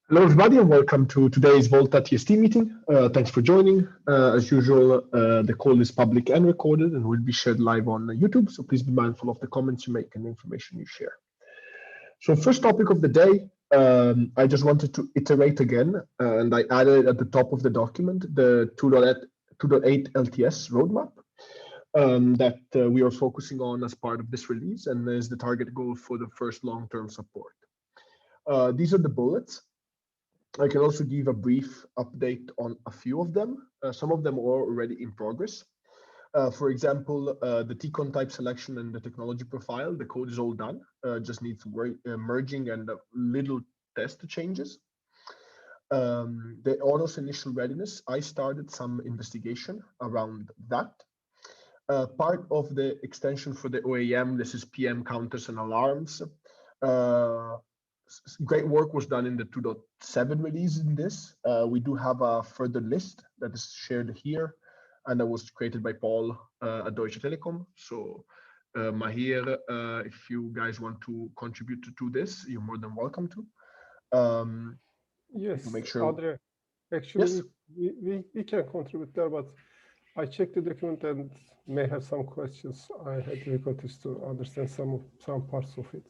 Hello, everybody, and welcome to today's vOLTHA TST meeting. Thanks for joining. As usual, the call is public and recorded and will be shared live on YouTube, so please be mindful of the comments you make and the information you share. So first topic of the day, I just wanted to iterate again, and I added at the top of the document the 2.8 LTS roadmap that we are focusing on as part of this release, and is the target goal for the first long-term support. These are the bullets. I can also give a brief update on a few of them. Some of them are already in progress. For example, the TCON type selection and the technology profile, the code is all done. Just needs merging and little test changes. The autos initial readiness, I started some investigation around that. Part of the extension for the OAM, this is PM counters and alarms. Great work was done in the 2.7 release in this. We do have a further list that is shared here, and that was created by Paul at Deutsche Telekom. So Mahir, if you guys want to contribute to this, you're more than welcome to. Yes, make sure. Andre, actually, Yes. we can contribute there, but I checked the document and may have some questions. I had difficulties to understand some parts of it.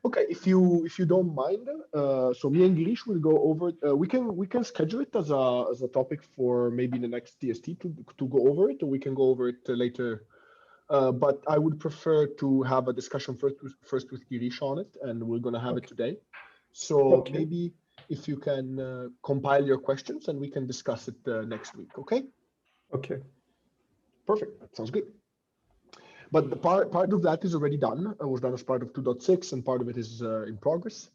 Okay, if you don't mind, so me and Girish will go over. We can schedule it as a topic for maybe the next TST to go over it, or we can go over it later. But I would prefer to have a discussion first with Girish on it, and we're gonna have it today. So maybe if you can compile your questions, and we can discuss it next week. Okay. Okay. Perfect. That sounds good. But the part of that is already done. It was done as part of 2.6, and part of it is in progress.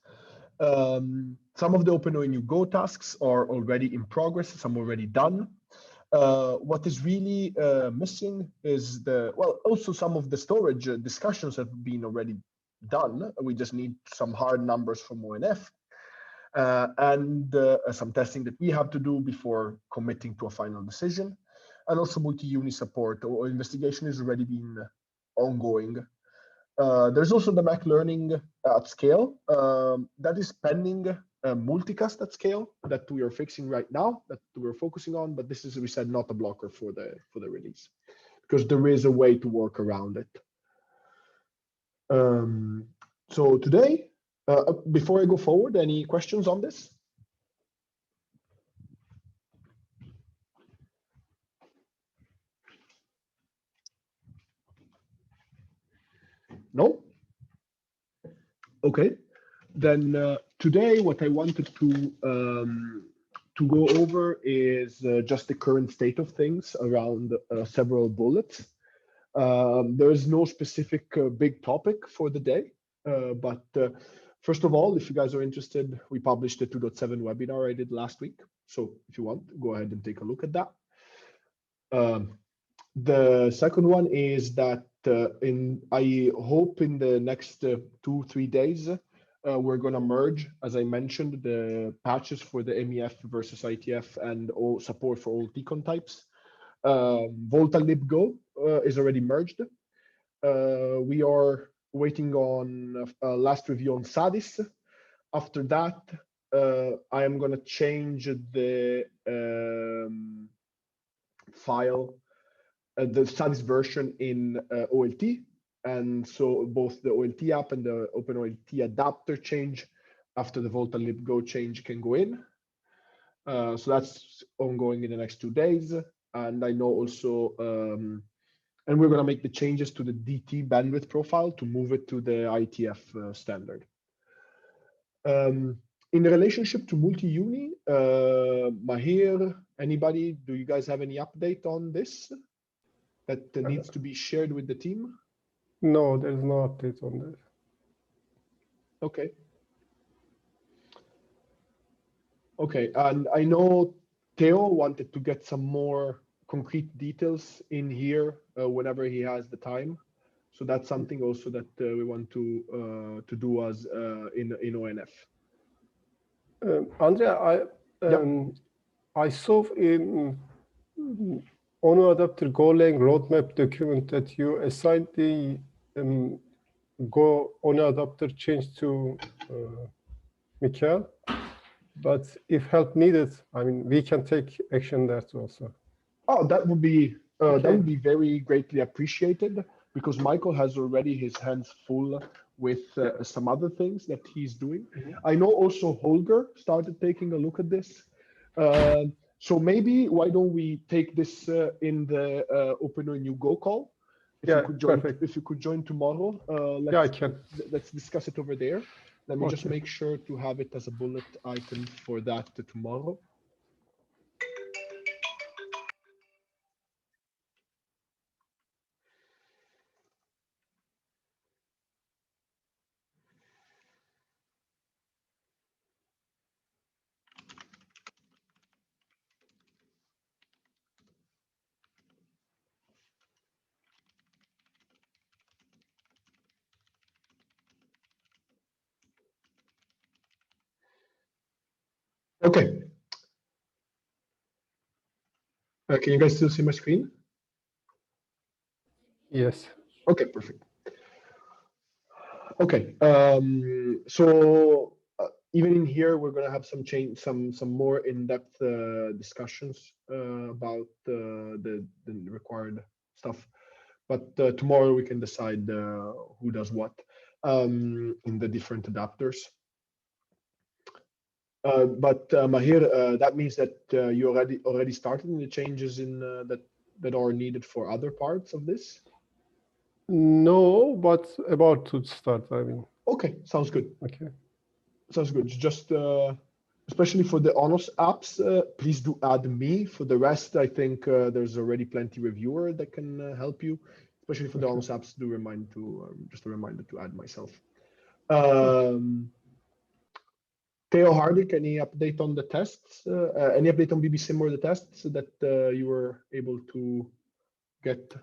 Some of the OpenONU Go tasks are already in progress, some already done. What is really missing is also some of the storage discussions have been already done. We just need some hard numbers from ONF and some testing that we have to do before committing to a final decision. And also multi-uni support or investigation is already been ongoing. There's also the Mac learning at scale that is pending multicast at scale that we are fixing right now, that we're focusing on, but this is, we said, not a blocker for the release, because there is a way to work around it. So today, before I go forward, any questions on this? No? Okay. Then today, what I wanted to go over is just the current state of things around several bullets. There is no specific big topic for the day, but first of all, if you guys are interested, we published a 2.7 webinar I did last week. So if you want, go ahead and take a look at that. The second one is that I hope in the next 2-3 days, we're going to merge, as I mentioned, the patches for the MEF versus ITF and all support for all TCON types. vOLTHA libgo is already merged. We are waiting on a last review on SADIS. After that, I am going to change the file, the SADIS version in OLT. And so both the OLT app and the OpenOLT adapter change after the vOLTHA libgo change can go in. So that's ongoing in the next 2 days. And I know also, and we're going to make the changes to the DT bandwidth profile to move it to the ITF standard. In relationship to multi-uni, Mahir, anybody, do you guys have any update on this that needs to be shared with the team? No, there's no update on that. Okay. Okay, and I know Theo wanted to get some more concrete details in here whenever he has the time. So that's something also that we want to do as in ONF. Andrea, I saw in ONU adapter Golang roadmap document that you assigned the Go ONU adapter change to Mikhail. But if help needed, I mean, we can take action there also. Oh, that would be Okay. very greatly appreciated, because Michael has already his hands full with some other things that he's doing. I know also Holger started taking a look at this. So maybe why don't we take this in the Open New Go call? If you could join, perfect. if you could join tomorrow, Yeah, I can. let's discuss it over there. Let me just Okay. make sure to have it as a bullet item for that tomorrow. Okay. Can you guys still see my screen? Yes. Okay, perfect. Okay, so even in here, we're going to have some more in-depth discussions about the required stuff. But tomorrow we can decide who does what in the different adapters. But Mahir, that means that you already started in the changes in that are needed for other parts of this. No, but about to start, I mean. Okay, sounds good. Okay. Sounds good. Just especially for the Honors apps, please do add me. For the rest, I think there's already plenty reviewer that can help you. Especially for the Honors apps, do remind to just a reminder to add myself. Theo Hardik, any update on the tests? Any update on BBSim or the tests that you were able to get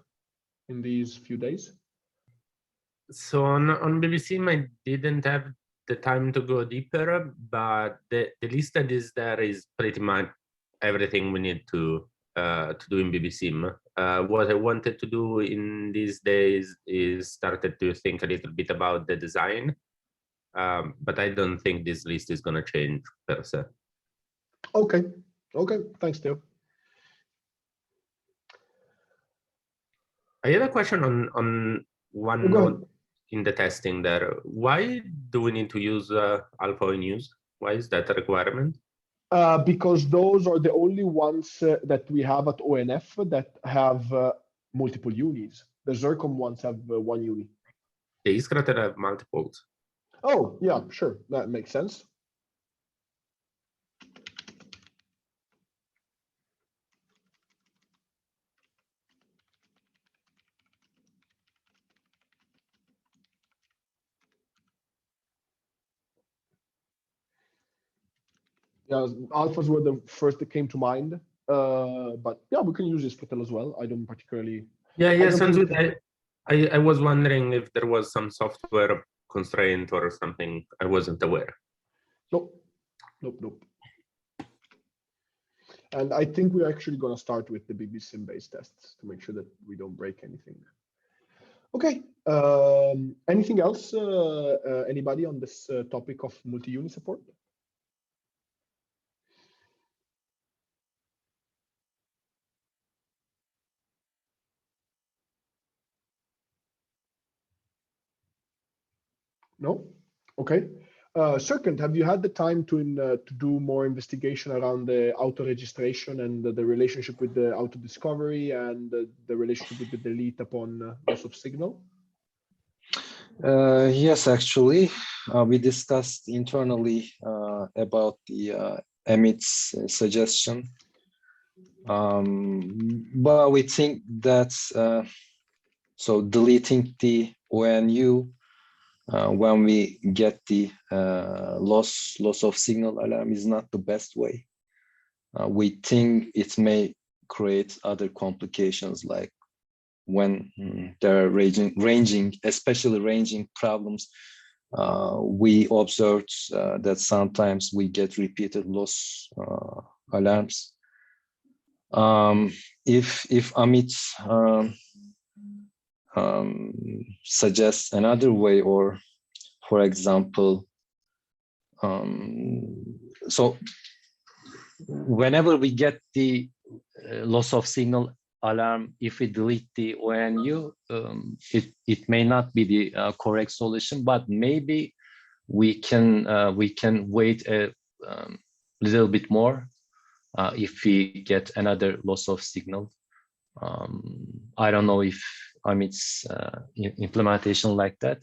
in these few days? So on BBSim, I didn't have the time to go deeper, but the list that is there is pretty much everything we need to do in BBSim. What I wanted to do in these days is started to think a little bit about the design, but I don't think this list is going to change per se. Okay. Okay. Thanks, Theo. I have a question on one note in the testing there. Why do we need to use alpha in use? Why is that a requirement? Because those are the only ones that we have at ONF that have multiple unis. The Zircon ones have one uni. The Iskra have multiples. Oh, yeah, sure. That makes sense. Yeah, alphas were the first that came to mind. But yeah, we can use Iskra as well. I don't particularly. Yeah, sounds good. I was wondering if there was some software constraint or something. I wasn't aware. Nope. And I think we're actually going to start with the BBSim based tests to make sure that we don't break anything. Okay. Anything else? Anybody on this topic of multi-unit support? No? Okay. Second, have you had the time to do more investigation around the auto registration and the relationship with the auto discovery and the relationship with the delete upon loss of signal? Yes, actually, we discussed internally about the Amit's suggestion. But we think that so deleting the ONU when we get the loss of signal alarm is not the best way. We think it may create other complications, like when there are especially ranging problems. We observed that sometimes we get repeated loss alarms. If Amit suggests another way, or for example, So whenever we get the loss of signal alarm, if we delete the ONU, it may not be the correct solution, but maybe we can wait a little bit more if we get another loss of signal. I don't know if Amit's implementation like that.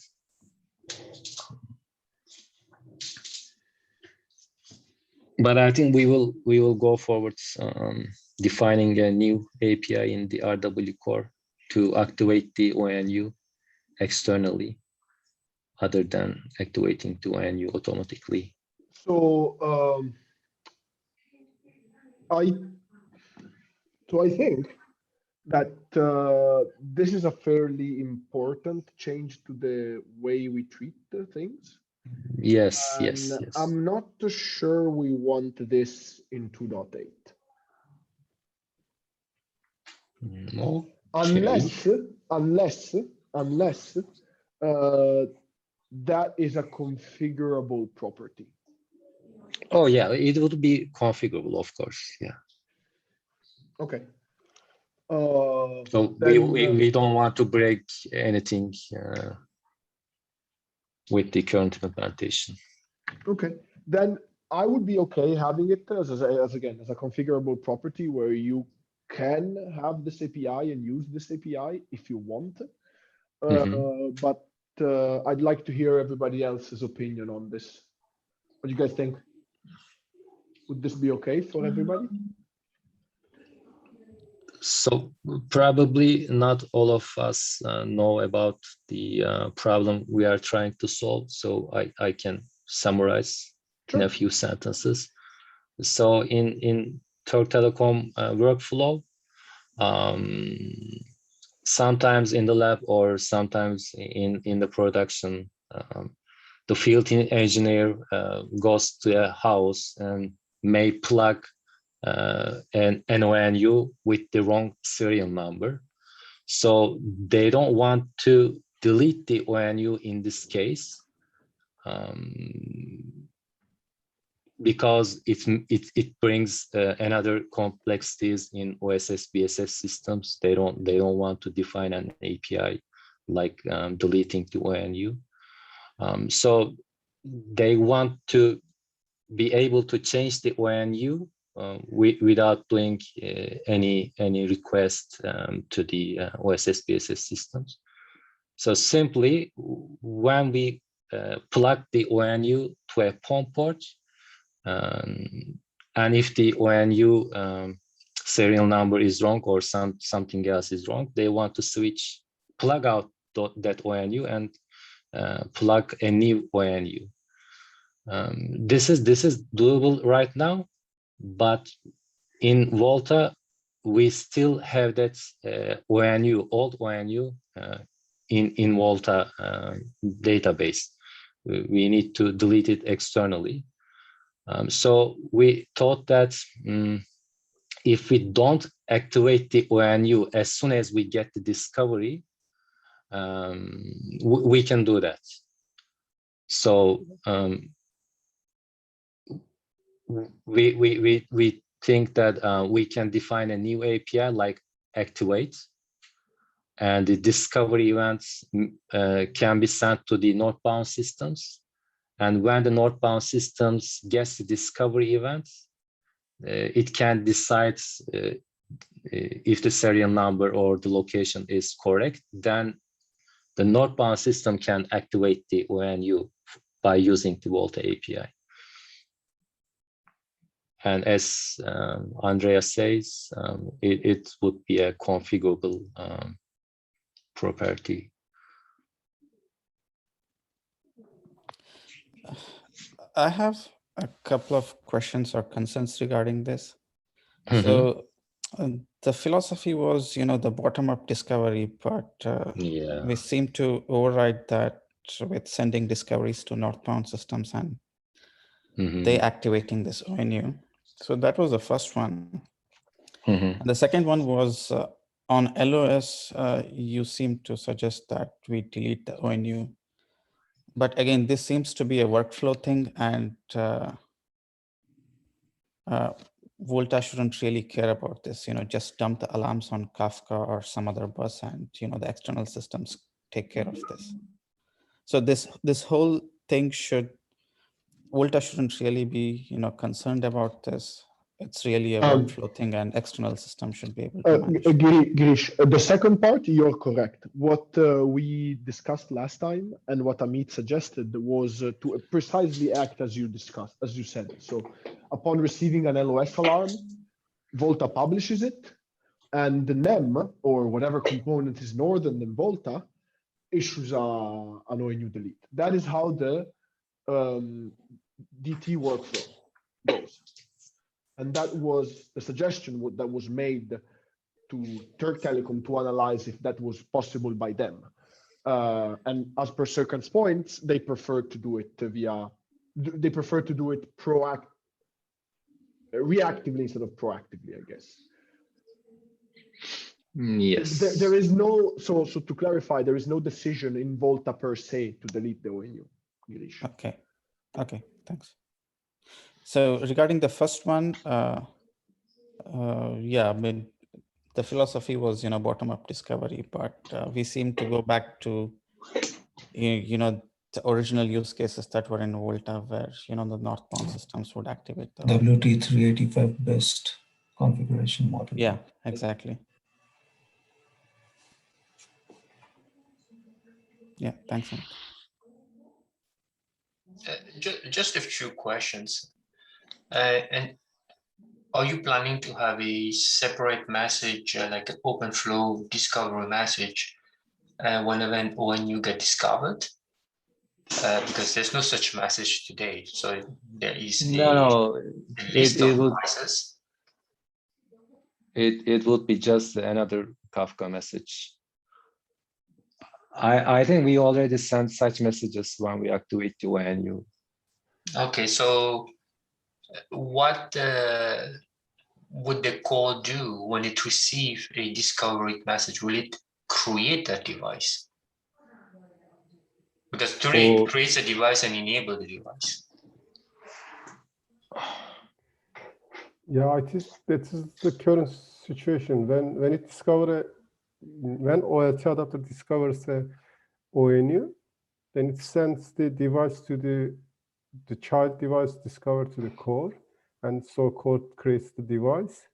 But I think we will go forward defining a new API in the RW core to activate the ONU externally, other than activating the ONU automatically. So I think that this is a fairly important change to the way we treat the things. Yes, And yes, yes. I'm not sure we want this in 2.8. Okay. Unless that is a configurable property. Oh yeah, it would be configurable, of course. Yeah. Okay. So then, we don't want to break anything with the current implementation. Okay, then I would be okay having it as a configurable property where you can have this API and use this API if you want. But I'd like to hear everybody else's opinion on this. What do you guys think? Would this be okay for everybody? So probably not all of us know about the problem we are trying to solve. So I can summarize in a few sentences. So in Turk Telecom workflow, sometimes in the lab or sometimes in the production, the field engineer goes to a house and may plug an ONU with the wrong serial number. So they don't want to delete the ONU in this case because it brings another complexities in OSS BSS systems. They don't want to define an API like deleting the ONU. So they want to be able to change the ONU without doing any request to the OSS BSS systems. So simply, when we plug the ONU to a POM port, and if the ONU serial number is wrong or something else is wrong, they want to plug out that ONU and plug a new ONU. This is doable right now, but in vOLTHA we still have that ONU, old ONU in vOLTHA database. We need to delete it externally. So we thought that if we don't activate the ONU as soon as we get the discovery, we can do that. So we think that we can define a new API like activate, and the discovery events can be sent to the northbound systems. And when the northbound systems gets the discovery event, it can decide if the serial number or the location is correct. Then the northbound system can activate the ONU by using the vOLTHA API. And as Andrea says, it would be a configurable property. I have a couple of questions or concerns regarding this. Mm-hmm. So the philosophy was, the bottom-up discovery, but Yeah. we seem to override that with sending discoveries to northbound systems and they activating this ONU. So that was the first one. And the second one was on LOS, you seem to suggest that we delete the ONU But again, this seems to be a workflow thing, and vOLTHA shouldn't really care about this. Just dump the alarms on Kafka or some other bus, and the external systems take care of this. So this whole thing vOLTHA shouldn't really be concerned about this. It's really a workflow thing, and external system should be able to manage. Girish, the second part, you're correct. What we discussed last time and what Amit suggested was to precisely act as you discussed, as you said. So upon receiving an LOS alarm, vOLTHA publishes it, and the NEM, or whatever component is northern than vOLTHA, issues an ONU delete. That is how the DT workflow goes. And that was the suggestion that was made to Turk Telecom to analyze if that was possible by them. And as per Serkan's points, they prefer to do it reactively instead of proactively, I guess. Yes. There is no, so to clarify, there is no decision in vOLTHA per se to delete the ONU. Girish. Okay, thanks. So regarding the first one, yeah, I mean, the philosophy was, bottom-up discovery, but we seem to go back to, the original use cases that were in vOLTHA, where, the northbound systems would activate the WT385 best configuration model. Yeah, exactly. Yeah, thanks, Amit. Just a few questions. And are you planning to have a separate message, like an open flow discovery message, when you get discovered? Because there's no such message today. So there is a list of devices. It would be just another Kafka message. I think we already sent such messages when we activate the ONU. Okay, so what would the core do when it receives a discovery message? Will it create that device? Because today it creates a device and enable the device. Yeah, that is the current situation. When OLT adapter discovers a ONU, then it sends the device to the child device discovered to the core, and so core creates the device.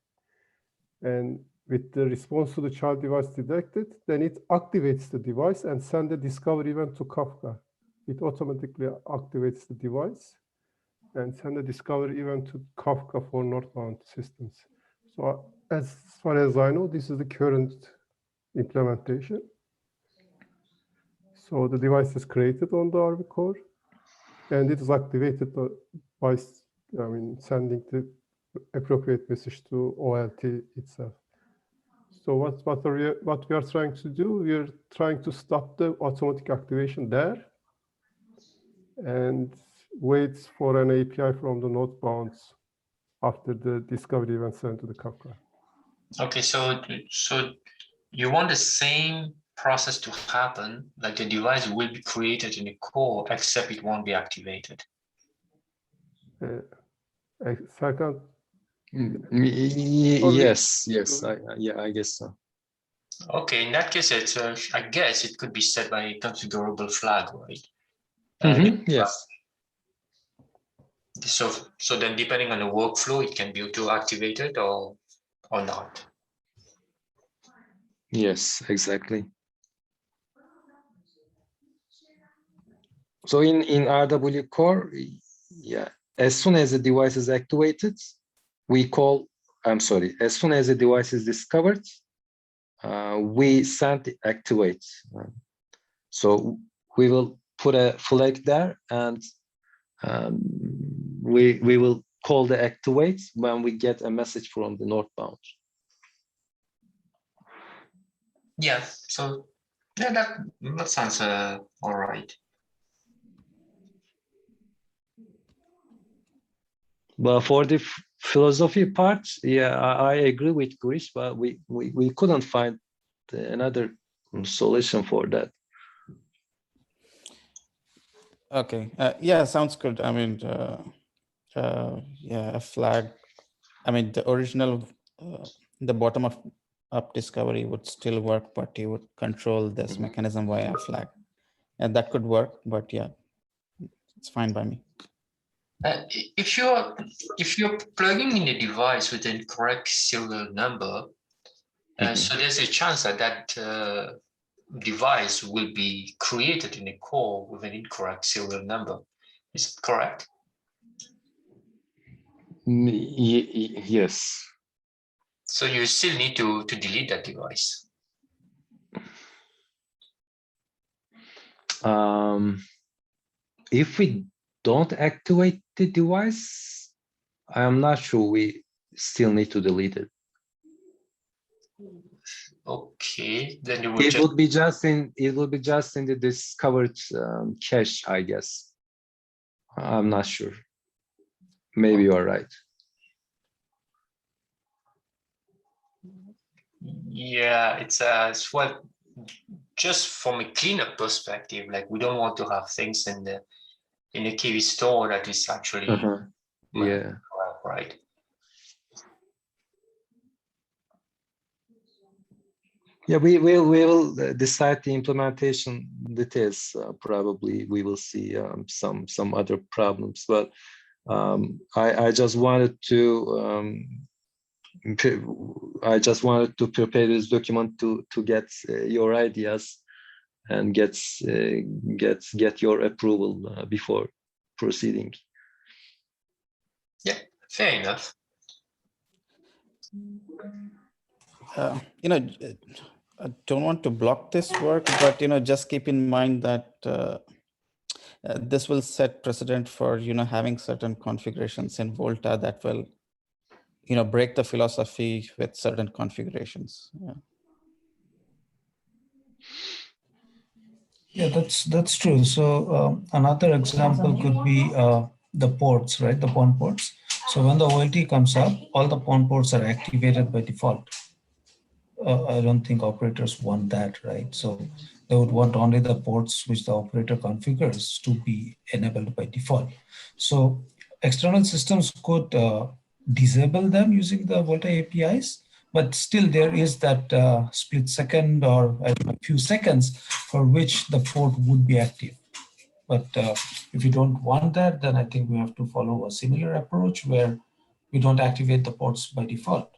And with the response to the child device detected, then it activates the device and sends the discovery event to Kafka. It automatically activates the device and send the discovery event to Kafka for northbound systems. So as far as I know, this is the current implementation. So the device is created on the RV core, and it is activated by sending the appropriate message to OLT itself. So what we are trying to do, we are trying to stop the automatic activation there and wait for an API from the northbounds after the discovery event sent to the Kafka. Okay, so you want the same process to happen, like the device will be created in the core, except it won't be activated. Second. Yes, I guess so. Okay, in that case, it's I guess it could be set by a configurable flag, right? Yes. So then, depending on the workflow, it can be auto-activated or not. Yes, exactly. So in RW core, yeah, as soon as the device is activated, as soon as the device is discovered, we send activate. So we will put a flag there, and we will call the activate when we get a message from the northbound. Yeah, so yeah, that sounds all right. But for the philosophy part, yeah, I agree with Chris, but we couldn't find another solution for that. Okay. Yeah, sounds good. I mean, yeah, a flag. I mean, the original, the bottom of up discovery would still work, but you would control this mechanism via a flag. And that could work, but yeah, it's fine by me. If you're plugging in a device with an incorrect serial number, so there's a chance that that device will be created in a core with an incorrect serial number. Is it correct? Yes. So you still need to delete that device. If we don't activate the device, I am not sure we still need to delete it. Okay, then you will It just would be just in the discovered cache, I guess. I'm not sure. Maybe you are right. yeah, it's well, just from a cleanup perspective, like we don't want to have things in the KV store that is actually Yeah. right. Yeah, we will decide the implementation details. Probably we will see some other problems, but I just wanted to prepare this document to get your ideas and get your approval before proceeding. Yeah, fair enough. You know, I don't want to block this work, but, you know, just keep in mind that this will set precedent for, you know, having certain configurations in vOLTHA that will, you know, break the philosophy with certain configurations. Yeah. Yeah, that's true. So another example could be the ports, right? The PON ports. So when the OLT comes up, all the PON ports are activated by default. I don't think operators want that, right? So they would want only the ports which the operator configures to be enabled by default. So external systems could disable them using the vOLTHA APIs, but still there is that split second or a few seconds for which the port would be active. But if you don't want that, then I think we have to follow a similar approach where we don't activate the ports by default.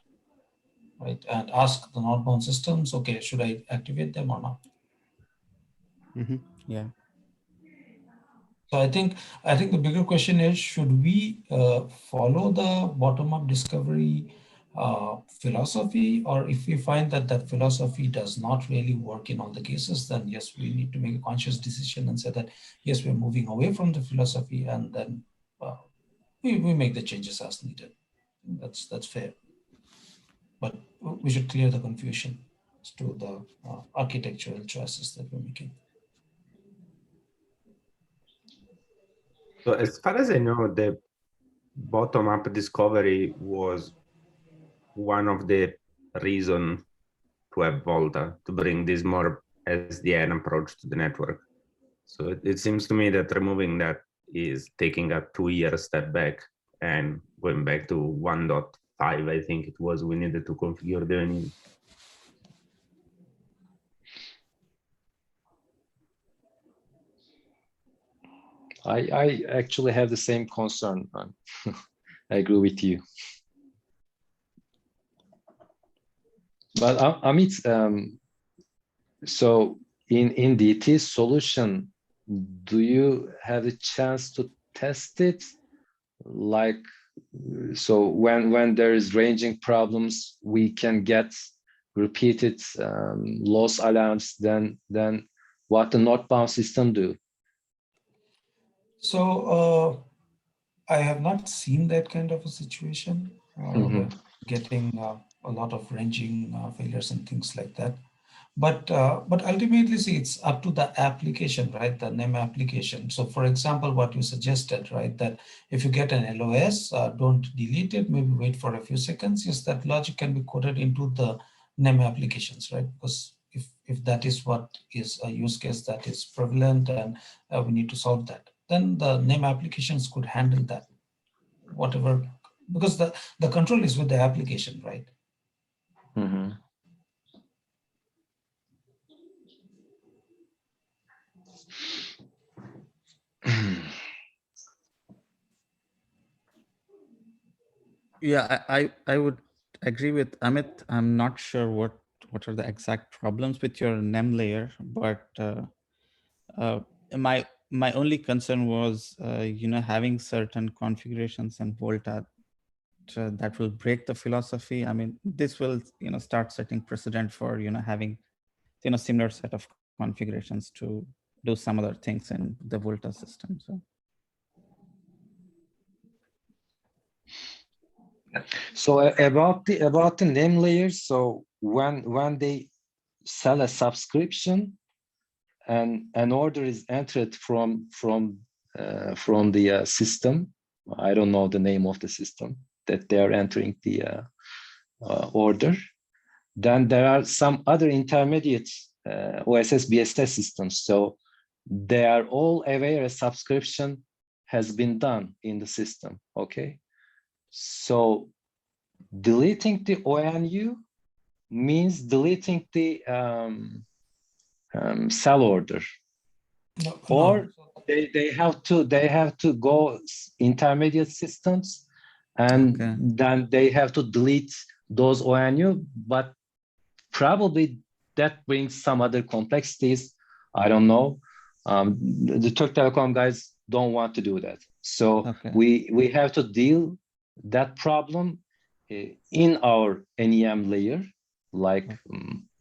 Right, and ask the northbound systems, okay, should I activate them or not? Yeah. So I think the bigger question is, should we follow the bottom-up discovery philosophy, or if we find that that philosophy does not really work in all the cases, then yes, we need to make a conscious decision and say that yes, we're moving away from the philosophy, and then we make the changes as needed. That's fair. But we should clear the confusion as to the architectural choices that we're making. So as far as I know, the bottom-up discovery was one of the reasons to have vOLTHA, to bring this more SDN approach to the network. So it seems to me that removing that is taking a 2-year step back and going back to 1.5, I think it was, we needed to configure the ONU. I actually have the same concern. I agree with you. But Amit, so in DT solution, do you have a chance to test it? Like, so when there is ranging problems, we can get repeated loss alarms. Then what the northbound system do? So I have not seen that kind of a situation, getting a lot of ranging failures and things like that. But ultimately, see, it's up to the application, right? The NEM application. So for example, what you suggested, right? That if you get an LOS, don't delete it, maybe wait for a few seconds. Yes, that logic can be coded into the NEM applications, right? Because if that is what is a use case that is prevalent and we need to solve that, then the name applications could handle that, whatever, because the control is with the application, right? Mhm. Yeah, I would agree with Amit. I'm not sure what are the exact problems with your NEM layer, but my only concern was having certain configurations in vOLTHA that will break the philosophy. I mean, this will start setting precedent for having similar set of configurations to do some other things in the vOLTHA system. So. So about the name layers, so when they sell a subscription and an order is entered from the system, I don't know the name of the system that they are entering the order, then there are some other intermediate OSS BSS systems. So they are all aware a subscription has been done in the system. Okay. So deleting the ONU means deleting the sell order, or they have to go intermediate systems, and then they have to delete those ONU, but probably that brings some other complexities. I don't know. The Turk Telecom guys don't want to do that. So we have to deal that problem in our NEM layer, like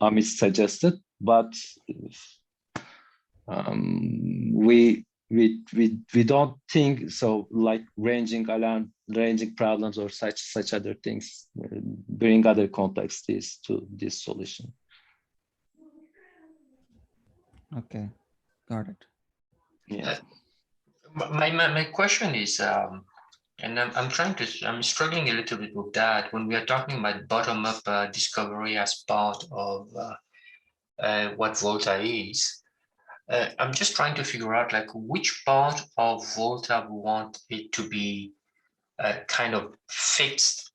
Amit suggested, but we don't think so, like ranging problems or such other things bring other complexities to this solution. Okay, got it. Yeah. My question is, and I'm struggling a little bit with that when we are talking about bottom-up discovery as part of what vOLTHA is. I'm just trying to figure out like which part of vOLTHA we want it to be kind of fixed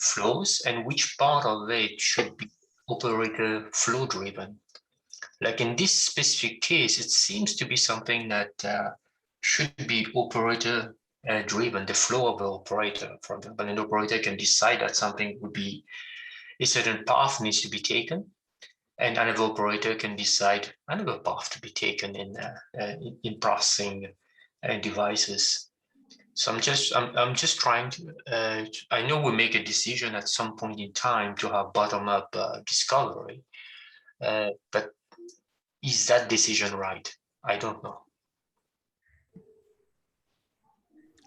flows, and which part of it should be operator flow driven. Like in this specific case, it seems to be something that should be operator driven, the flow of the operator. For example, an operator can decide that something would be, a certain path needs to be taken, and another operator can decide another path to be taken in processing devices. So I'm just trying to, I know we make a decision at some point in time to have bottom-up discovery, but is that decision right? I don't know.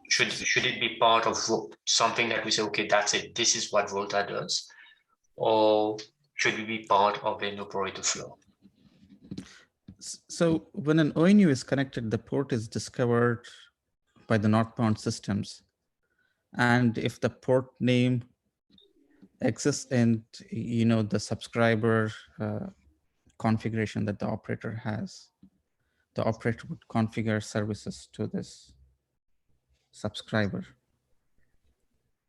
Should it be part of something that we say, okay, that's it, this is what vOLTHA does? Or should it be part of an operator flow? So when an ONU is connected, the port is discovered by the northbound systems. And if the port name exists in the subscriber configuration that the operator has, the operator would configure services to this subscriber.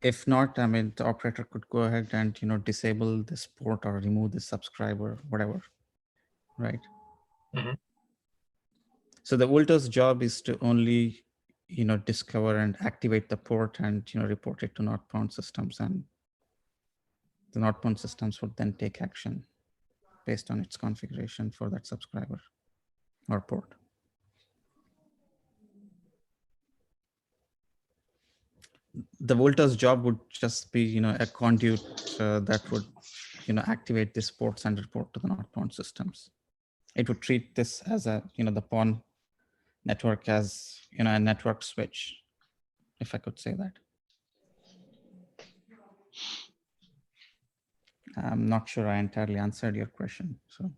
If not, I mean, the operator could go ahead and disable this port or remove the subscriber, whatever, right? Mm-hmm. So the vOLTHA's job is to only discover and activate the port and report it to northbound systems, and the northbound systems would then take action based on its configuration for that subscriber or port. The vOLTHA's job would just be a conduit that would activate these ports and report to the northbound systems. It would treat this as a the PON network as a network switch, if I could say that. I'm not sure I entirely answered your question. So.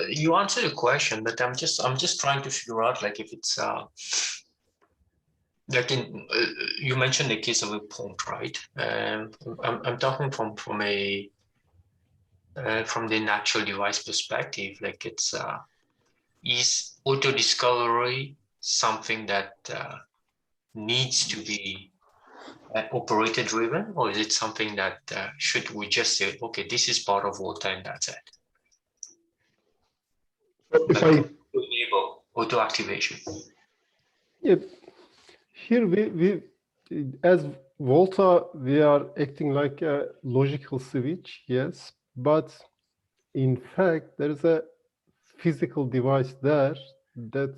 You answered the question, but I'm just trying to figure out like if it's like in you mentioned the case of a pond, right? I'm talking from the natural device perspective. Like it's is auto discovery something that needs to be operator driven, or is it something that should we just say, okay, this is part of vOLTHA and that's it? If Like I enable auto activation. Yeah, here we as vOLTHA, we are acting like a logical switch, yes, but in fact, there is a physical device there that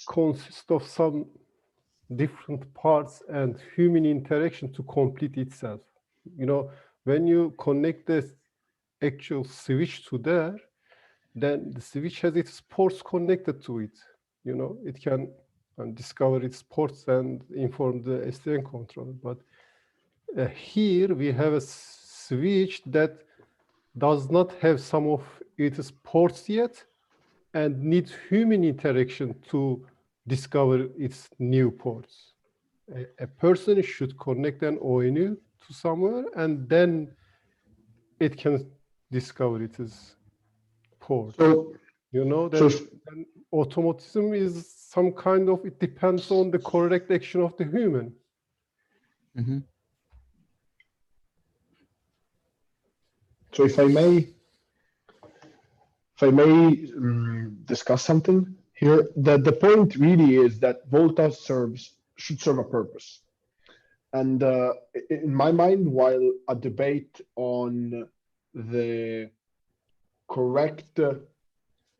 consists of some different parts and human interaction to complete itself. You know, when you connect the actual switch to there, then the switch has its ports connected to it. You know, it can discover its ports and inform the SDN controller. But here we have a switch that does not have some of its ports yet and needs human interaction to discover its new ports. A person should connect an ONU to somewhere and then it can discover its port. so You know, so then automatism is some kind of, it depends on the correct action of the human. Mhm. so if I may discuss something here, the point really is that vOLTHA should serve a purpose. And in my mind, while a debate on the correct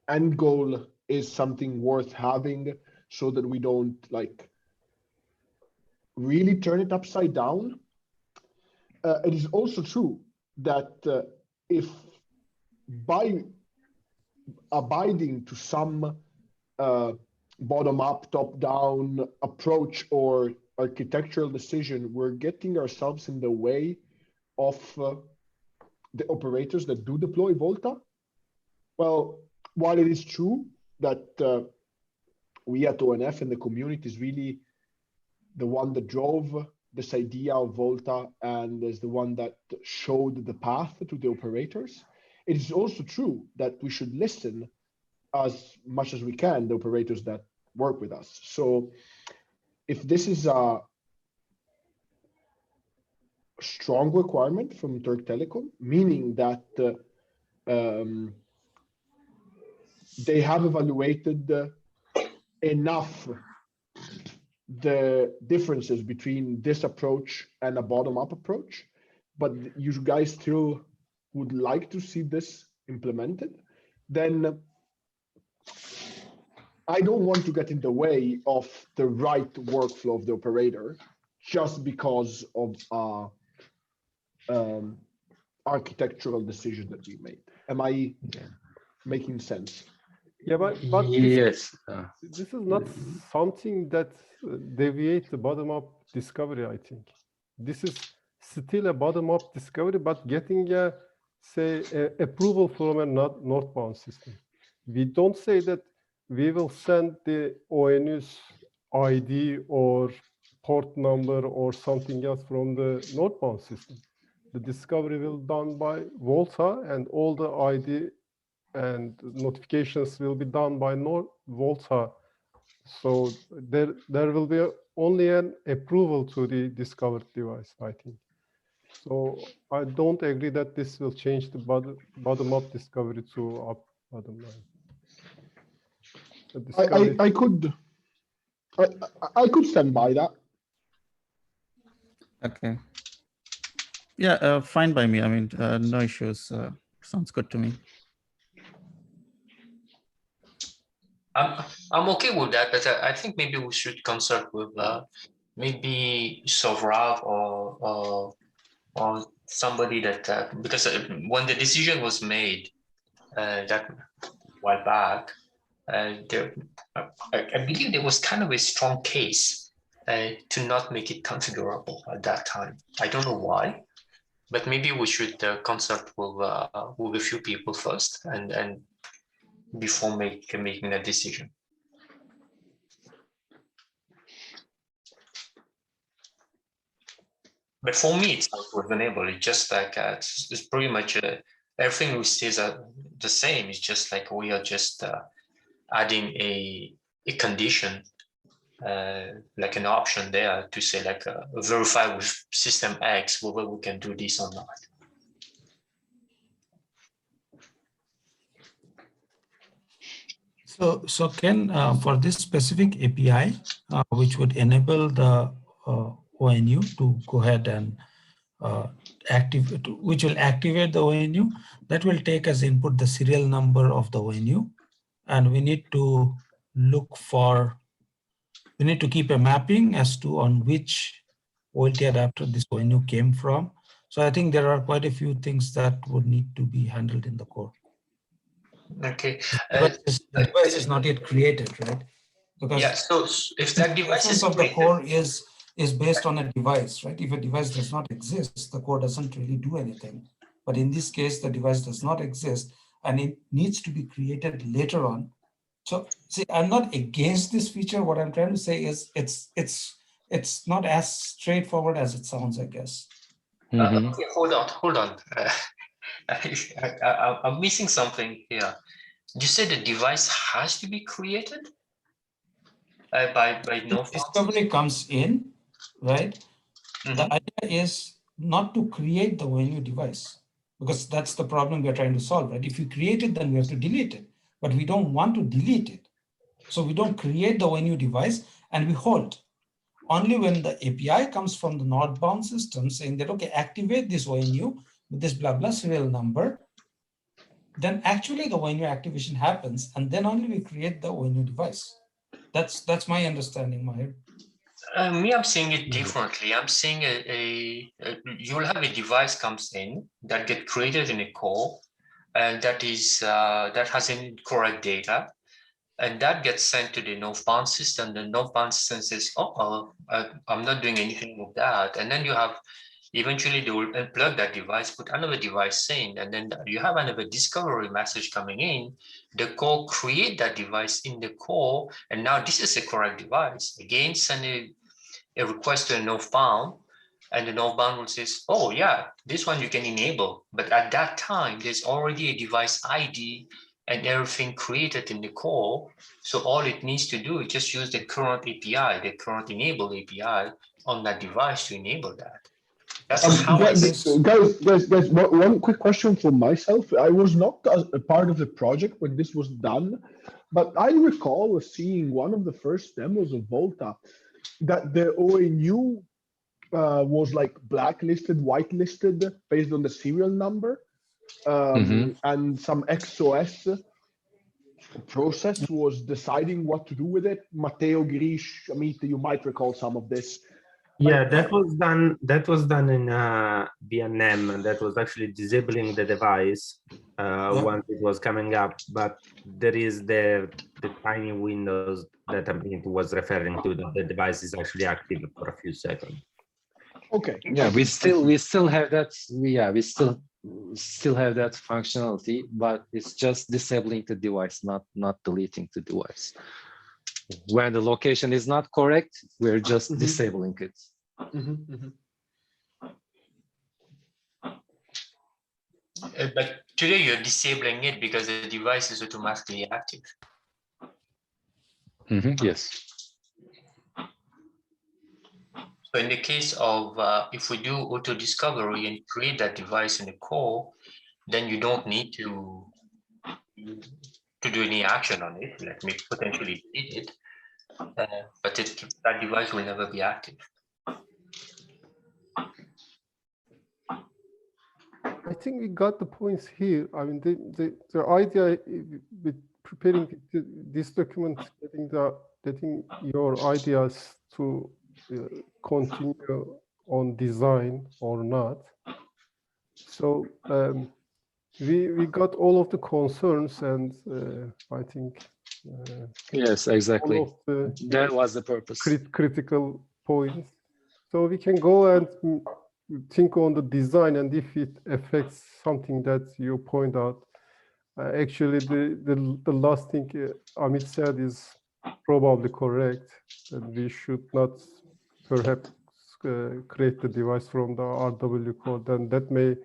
end goal is something worth having so that we don't like really turn it upside down, it is also true that if by abiding to some bottom-up, top-down approach or architectural decision, we're getting ourselves in the way of the operators that do deploy vOLTHA. Well, while it is true that we at ONF and the community is really the one that drove this idea of vOLTHA and is the one that showed the path to the operators, it is also true that we should listen as much as we can, the operators that work with us. So if this is a strong requirement from Turk Telecom, meaning that they have evaluated enough the differences between this approach and a bottom-up approach, but you guys still would like to see this implemented, then I don't want to get in the way of the right workflow of the operator just because of architectural decision that we made. Am I making sense? Yeah, but Yes. this is not something that deviates the bottom-up discovery, I think. This is still a bottom-up discovery, but getting a, say, approval from a northbound system. We don't say that we will send the ONU's ID or port number or something else from the northbound system. The discovery will be done by vOLTHA, and all the ID and notifications will be done by vOLTHA. So there will be only an approval to the discovered device, I think. So I don't agree that this will change the bottom-up discovery to up bottom line. I could stand by that. Okay. Yeah, fine by me. I mean, no issues. Sounds good to me. I'm okay with that, but I think maybe we should consult with maybe Sovrab or somebody that because when the decision was made that while back, I believe there was kind of a strong case to not make it configurable at that time. I don't know why, but maybe we should consult with a few people first and before making a decision. But for me, it's not reasonable. It's just like it's pretty much everything we see is the same. It's just like we are just adding a condition, like an option there to say like verify with system X whether we can do this or not. So Ken, for this specific API, which would enable the ONU to go ahead and which will activate the ONU, that will take as input the serial number of the ONU, and we need to keep a mapping as to on which OLT adapter this ONU came from. So I think there are quite a few things that would need to be handled in the core. Okay. The device is not yet created, right? Because yeah, so if that device is of the created, core is based on a device, right? If a device does not exist, the core doesn't really do anything. But in this case, the device does not exist and it needs to be created later on. So see, I'm not against this feature. What I'm trying to say is it's not as straightforward as it sounds, I guess. Okay, hold on. I'm missing something here. You said the device has to be created by no discovery comes in, right? The idea is not to create the ONU device, because that's the problem we're trying to solve, right? If you create it, then we have to delete it, but we don't want to delete it. So we don't create the ONU device and we hold. Only when the API comes from the northbound system saying that, okay, activate this ONU with this blah, blah serial number, then actually the ONU activation happens and then only we create the ONU device. That's my understanding, Mahir. I'm seeing it differently. I'm seeing you'll have a device comes in that get created in a core, and that has incorrect data, and that gets sent to the northbound system. The northbound system says, "Oh, I'm not doing anything with that," and then you have eventually they will unplug that device, put another device in, and then you have another discovery message coming in. The core create that device in the core, and now this is a correct device. Again, send a request to a northbound, and the northbound will say, oh yeah, this one you can enable. But at that time, there's already a device ID and everything created in the core. So all it needs to do is just use the current API, the current enable API on that device to enable that. That's how guys, one quick question for myself. I was not a part of the project when this was done, but I recall seeing one of the first demos of vOLTHA that the ONU was like blacklisted, whitelisted based on the serial number, and some XOS process was deciding what to do with it. Matteo, Girish, Amit, you might recall some of this. Yeah, that was done. That was done in BNM, and that was actually disabling the device once it was coming up. But there is the tiny windows that Amit was referring to. That the device is actually active for a few seconds. Okay. Yeah, we still have that. We still have that functionality, but it's just disabling the device, not deleting the device. When the location is not correct, we're just disabling it. But today you're disabling it because the device is automatically active. Yes. So in the case of if we do auto discovery and create that device in the core, then you don't need to do any action on it. Let me potentially delete it, but that device will never be active. I think we got the points here. I mean, the idea with preparing this document, getting your ideas to continue on design or not. So we got all of the concerns, and I think yes, exactly. all of That was the purpose. Critical points. So we can go and think on the design, and if it affects something that you point out. Actually, the last thing Amit said is probably correct, and we should not perhaps create the device from the RW code, then that may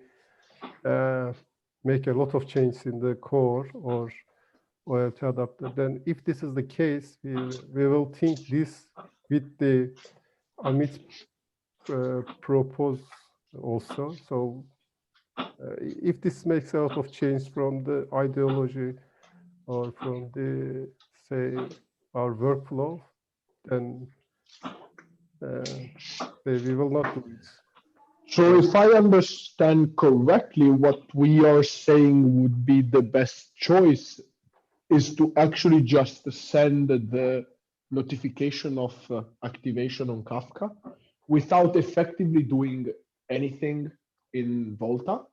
make a lot of change in the core or OLT adapter. Then if this is the case, we will think this with the Amit propose also. So if this makes a lot of change from the ideology or from the, say, our workflow, then we will not do it. So if I understand correctly, what we are saying would be the best choice is to actually just send the notification of activation on Kafka without effectively doing anything in vOLTHA,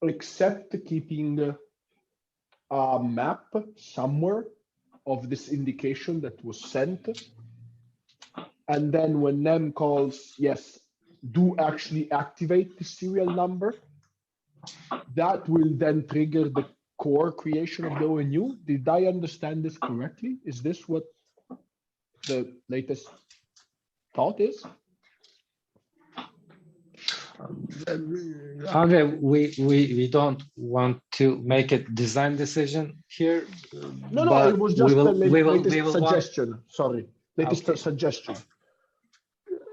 except keeping a map somewhere of this indication that was sent. And then when NEM calls, yes, do actually activate the serial number, that will then trigger the core creation of the ONU. Did I understand this correctly? Is this what the latest thought is? Andre, we don't want to make a design decision here. No, it was just the latest suggestion. Sorry, latest suggestion.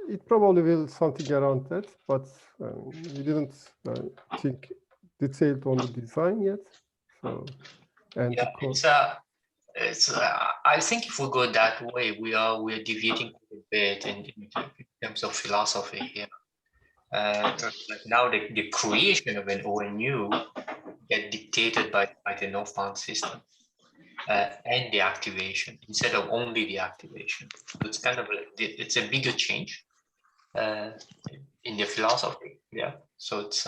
It probably will something around that, but we didn't think detailed on the design yet. So, and yeah, I think if we go that way, we're deviating a bit in terms of philosophy here. Now the creation of an ONU get dictated by the no-found system and the activation instead of only the activation. So it's kind of it's a bigger change in the philosophy. Yeah. So it's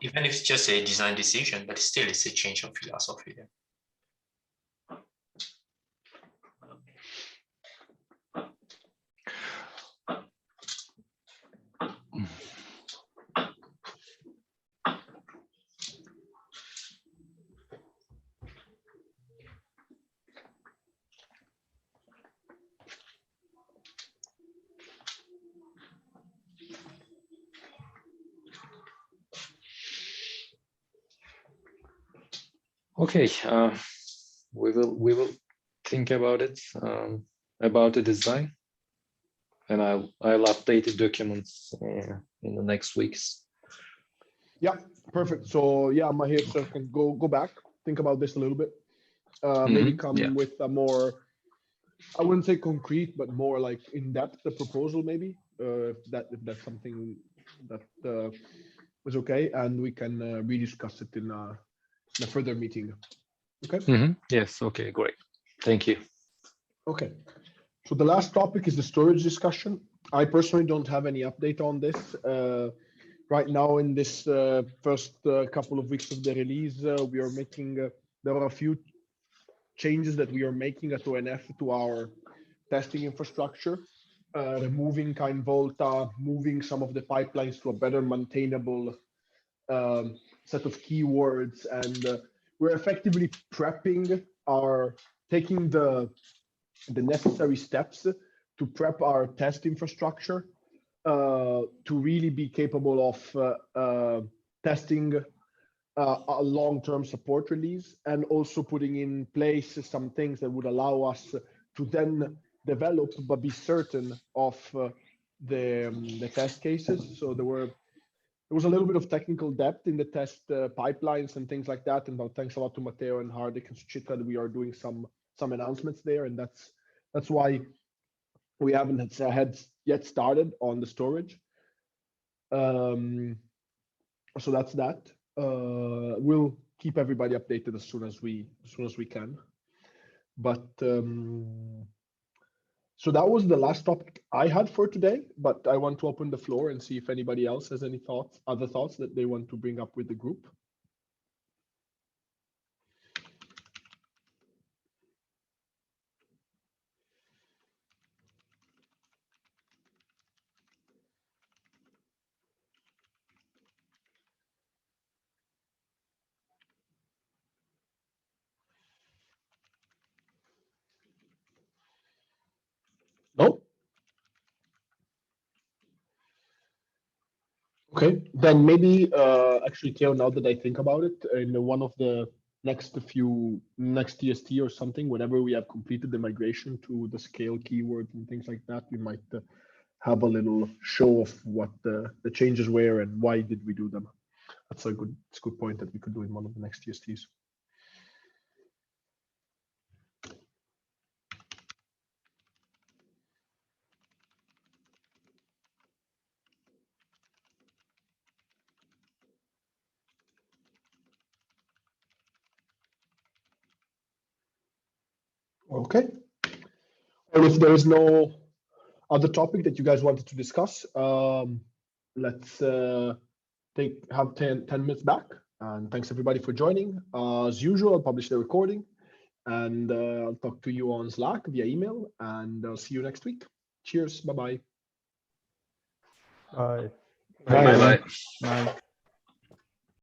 even if it's just a design decision, but still it's a change of philosophy. Yeah. Okay, we will think about it, about the design, and I'll update the documents in the next weeks. Yeah, perfect. So yeah, Mahir sir can go back, think about this a little bit, maybe come with a more, I wouldn't say concrete, but more like in-depth proposal, maybe if that's something that was okay, and we can rediscuss it in a further meeting. Okay. Yes. Okay. Great. Thank you. Okay. So the last topic is the storage discussion. I personally don't have any update on this. Right now, in this first couple of weeks of the release, we are making, there are a few changes that we are making at ONF to our testing infrastructure, removing kind vOLTHA, moving some of the pipelines to a better maintainable set of keywords, and we're effectively prepping taking the necessary steps to prep our test infrastructure to really be capable of testing a long-term support release, and also putting in place some things that would allow us to then develop but be certain of the test cases. So there was a little bit of technical depth in the test pipelines and things like that. And thanks a lot to Matteo and Hardik and Suchitra that we are doing some announcements there, and that's why we haven't had yet started on the storage. So that's that. We'll keep everybody updated as soon as we can. But so that was the last topic I had for today, but I want to open the floor and see if anybody else has any other thoughts that they want to bring up with the group. No, Okay, then maybe actually, Theo, now that I think about it, in one of the next TST or something, whenever we have completed the migration to the scale keyword and things like that, we might have a little show of what the changes were and why did we do them. It's a good point that we could do in one of the next TSTs. Okay. Or if there is no other topic that you guys wanted to discuss, let's have 10 minutes back. And thanks everybody for joining. As usual, I'll publish the recording and I'll talk to you on Slack via email, and I'll see you next week. Cheers. Bye-bye. Bye. Bye. Bye.